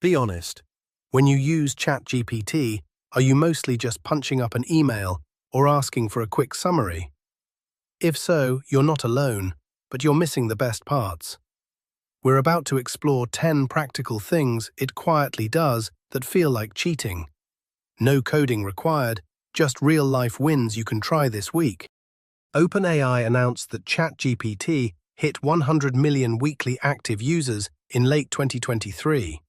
Be honest. When you use ChatGPT, are you mostly just punching up an email or asking for a quick summary? If so, you're not alone, but you're missing the best parts. We're about to explore 10 practical things it quietly does that feel like cheating. No coding required, just real-life wins you can try this week. OpenAI announced that ChatGPT hit 100 million weekly active users in late 2023.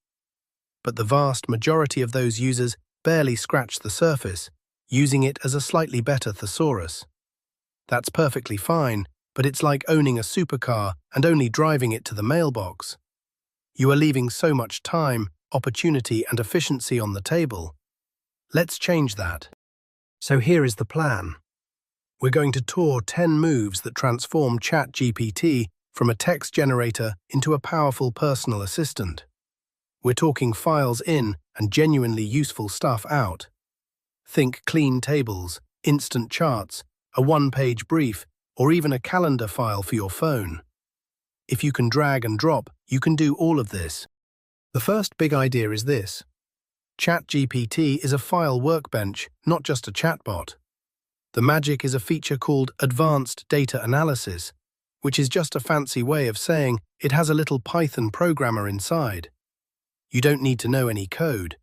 But the vast majority of those users barely scratched the surface, using it as a slightly better thesaurus. That's perfectly fine, but it's like owning a supercar and only driving it to the mailbox. You are leaving so much time, opportunity, and efficiency on the table. Let's change that. So here is the plan. We're going to tour 10 moves that transform ChatGPT from a text generator into a powerful personal assistant. We're talking files in and genuinely useful stuff out. Think clean tables, instant charts, a one-page brief, or even a calendar file for your phone. If you can drag and drop, you can do all of this. The first big idea is this. ChatGPT is a file workbench, not just a chatbot. The magic is a feature called Advanced Data Analysis, which is just a fancy way of saying it has a little Python programmer inside. You don't need to know any code.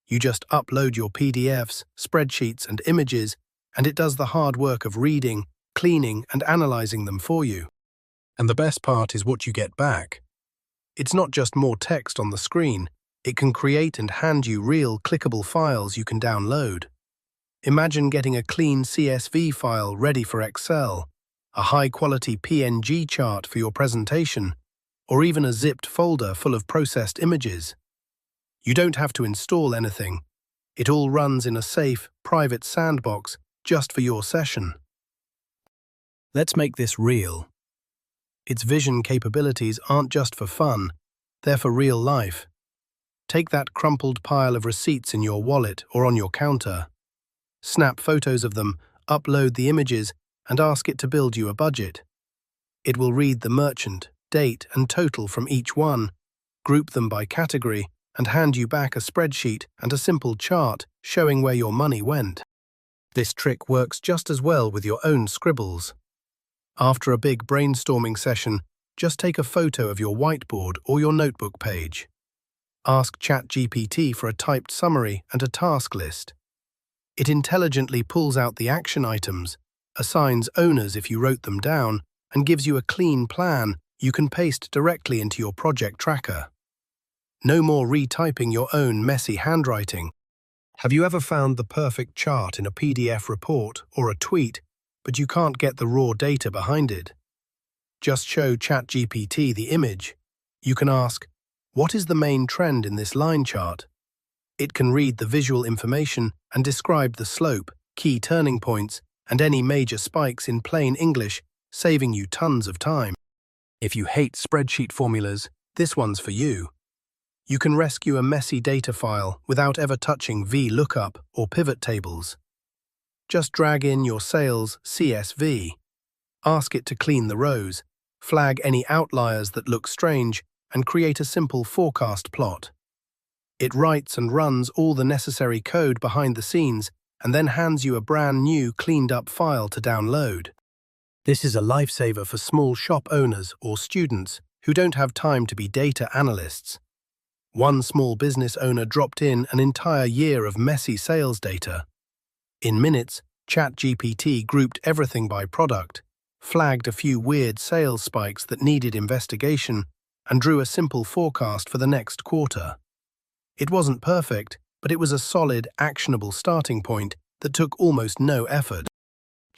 You just upload your PDFs, spreadsheets, and images, and it does the hard work of reading, cleaning, and analyzing them for you. And the best part is what you get back. It's not just more text on the screen. It can create and hand you real clickable files you can download. Imagine getting a clean CSV file ready for Excel, a high-quality PNG chart for your presentation, or even a zipped folder full of processed images. You don't have to install anything. It all runs in a safe, private sandbox just for your session. Let's make this real. Its vision capabilities aren't just for fun, they're for real life. Take that crumpled pile of receipts in your wallet or on your counter. Snap photos of them, upload the images, and ask it to build you a budget. It will read the merchant, date, and total from each one, group them by category, and hand you back a spreadsheet and a simple chart showing where your money went. This trick works just as well with your own scribbles. After a big brainstorming session, just take a photo of your whiteboard or your notebook page. Ask ChatGPT for a typed summary and a task list. It intelligently pulls out the action items, assigns owners if you wrote them down, and gives you a clean plan you can paste directly into your project tracker. No more retyping your own messy handwriting. Have you ever found the perfect chart in a PDF report or a tweet, but you can't get the raw data behind it? Just show ChatGPT the image. You can ask, "What is the main trend in this line chart?" It can read the visual information and describe the slope, key turning points, and any major spikes in plain English, saving you tons of time. If you hate spreadsheet formulas, this one's for you. You can rescue a messy data file without ever touching VLOOKUP or pivot tables. Just drag in your sales CSV. Ask it to clean the rows, flag any outliers that look strange, and create a simple forecast plot. It writes and runs all the necessary code behind the scenes and then hands you a brand new cleaned-up file to download. This is a lifesaver for small shop owners or students who don't have time to be data analysts. One small business owner dropped in an entire year of messy sales data. In minutes, ChatGPT grouped everything by product, flagged a few weird sales spikes that needed investigation, and drew a simple forecast for the next quarter. It wasn't perfect, but it was a solid, actionable starting point that took almost no effort.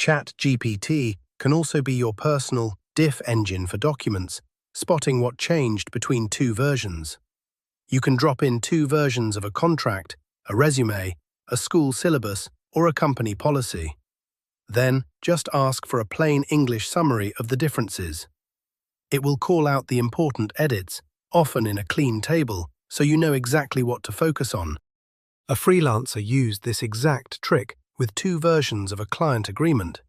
ChatGPT can also be your personal diff engine for documents, spotting what changed between two versions. You can drop in two versions of a contract, a resume, a school syllabus, or a company policy. Then, just ask for a plain English summary of the differences. It will call out the important edits, often in a clean table, so you know exactly what to focus on. A freelancer used this exact trick with two versions of a client agreement.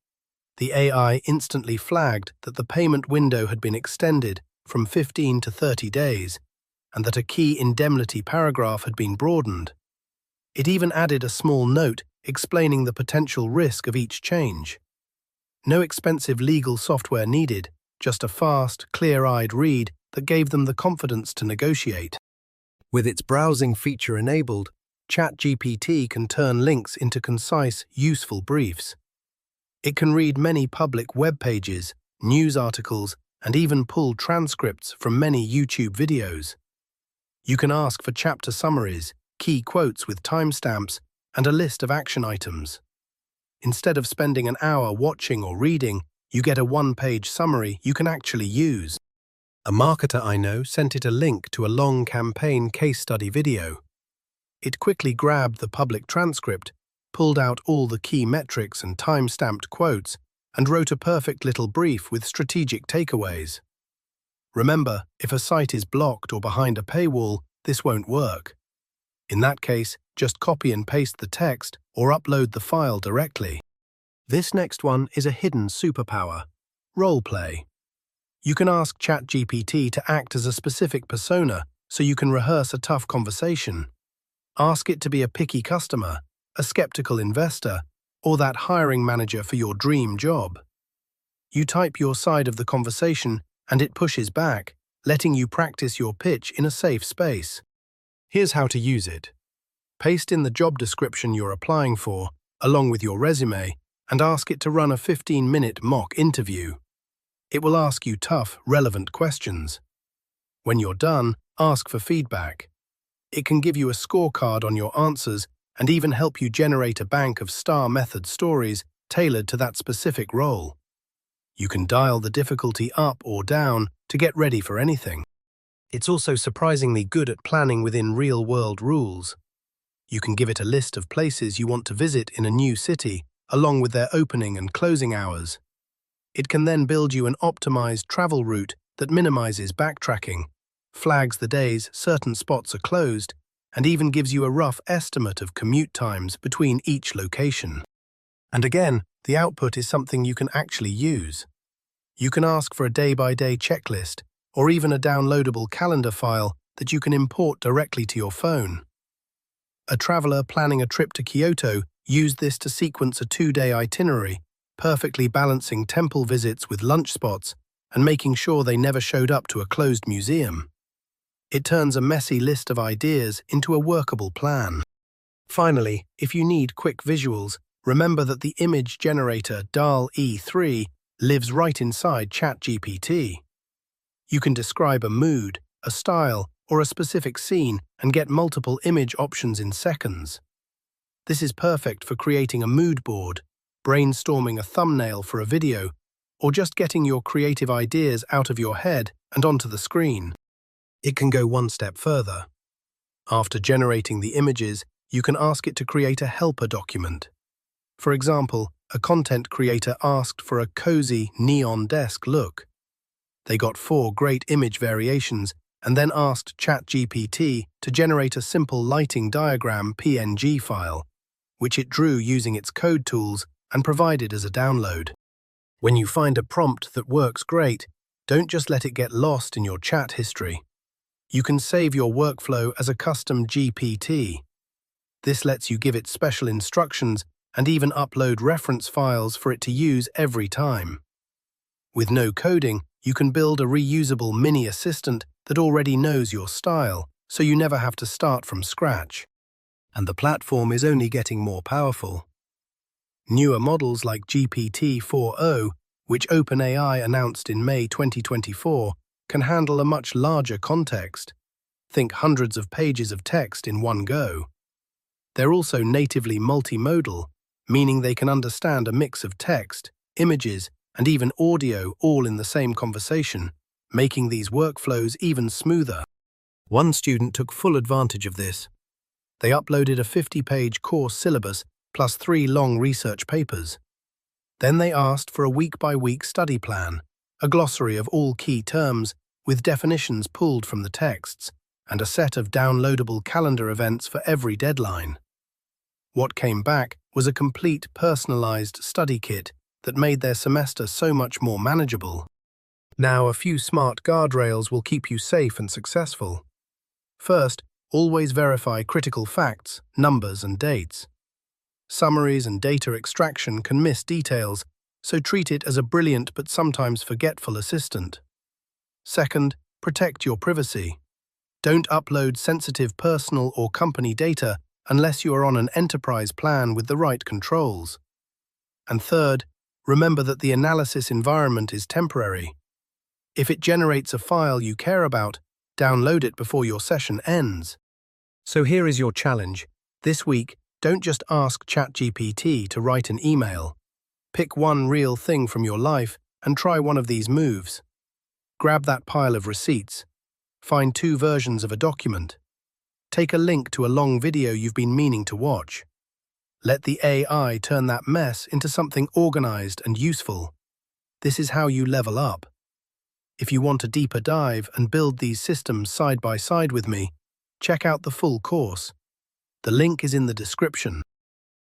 The AI instantly flagged that the payment window had been extended from 15 to 30 days, and that a key indemnity paragraph had been broadened. It even added a small note explaining the potential risk of each change. No expensive legal software needed, just a fast, clear-eyed read that gave them the confidence to negotiate. With its browsing feature enabled, ChatGPT can turn links into concise, useful briefs. It can read many public web pages, news articles, and even pull transcripts from many YouTube videos. You can ask for chapter summaries, key quotes with timestamps, and a list of action items. Instead of spending an hour watching or reading, you get a one-page summary you can actually use. A marketer I know sent it a link to a long campaign case study video. It quickly grabbed the public transcript, pulled out all the key metrics and time-stamped quotes, and wrote a perfect little brief with strategic takeaways. Remember, if a site is blocked or behind a paywall, this won't work. In that case, just copy and paste the text or upload the file directly. This next one is a hidden superpower: roleplay. You can ask ChatGPT to act as a specific persona so you can rehearse a tough conversation. Ask it to be a picky customer, a skeptical investor, or that hiring manager for your dream job. You type your side of the conversation and it pushes back, letting you practice your pitch in a safe space. Here's how to use it. Paste in the job description you're applying for, along with your resume, and ask it to run a 15-minute mock interview. It will ask you tough, relevant questions. When you're done, ask for feedback. It can give you a scorecard on your answers and even help you generate a bank of STAR method stories tailored to that specific role. You can dial the difficulty up or down to get ready for anything. It's also surprisingly good at planning within real-world rules. You can give it a list of places you want to visit in a new city, along with their opening and closing hours. It can then build you an optimized travel route that minimizes backtracking, flags the days certain spots are closed, and even gives you a rough estimate of commute times between each location. And again, the output is something you can actually use. You can ask for a day-by-day checklist, or even a downloadable calendar file that you can import directly to your phone. A traveler planning a trip to Kyoto used this to sequence a 2-day itinerary, perfectly balancing temple visits with lunch spots and making sure they never showed up to a closed museum. It turns a messy list of ideas into a workable plan. Finally, if you need quick visuals, remember that the image generator DALL-E 3 lives right inside ChatGPT. You can describe a mood, a style, or a specific scene and get multiple image options in seconds. This is perfect for creating a mood board, brainstorming a thumbnail for a video, or just getting your creative ideas out of your head and onto the screen. It can go one step further. After generating the images, you can ask it to create a helper document. For example, a content creator asked for a cozy neon desk look. They got 4 great image variations and then asked ChatGPT to generate a simple lighting diagram PNG file, which it drew using its code tools and provided as a download. When you find a prompt that works great, don't just let it get lost in your chat history. You can save your workflow as a custom GPT. This lets you give it special instructions and even upload reference files for it to use every time. With no coding, you can build a reusable mini assistant that already knows your style, so you never have to start from scratch. And the platform is only getting more powerful. Newer models like GPT-4o, which OpenAI announced in May 2024, can handle a much larger context. Think hundreds of pages of text in one go. They're also natively multimodal, meaning they can understand a mix of text, images, and even audio all in the same conversation, making these workflows even smoother. One student took full advantage of this. They uploaded a 50-page course syllabus plus 3 long research papers. Then they asked for a week-by-week study plan, a glossary of all key terms with definitions pulled from the texts, and a set of downloadable calendar events for every deadline. What came back was a complete personalized study kit that made their semester so much more manageable. Now, a few smart guardrails will keep you safe and successful. First, always verify critical facts, numbers, and dates. Summaries and data extraction can miss details, so treat it as a brilliant but sometimes forgetful assistant. Second, protect your privacy. Don't upload sensitive personal or company data unless you are on an enterprise plan with the right controls. And third, remember that the analysis environment is temporary. If it generates a file you care about, download it before your session ends. So here is your challenge. This week, don't just ask ChatGPT to write an email. Pick one real thing from your life and try one of these moves. Grab that pile of receipts. Find 2 versions of a document. Take a link to a long video you've been meaning to watch. Let the AI turn that mess into something organized and useful. This is how you level up. If you want a deeper dive and build these systems side by side with me, check out the full course. The link is in the description.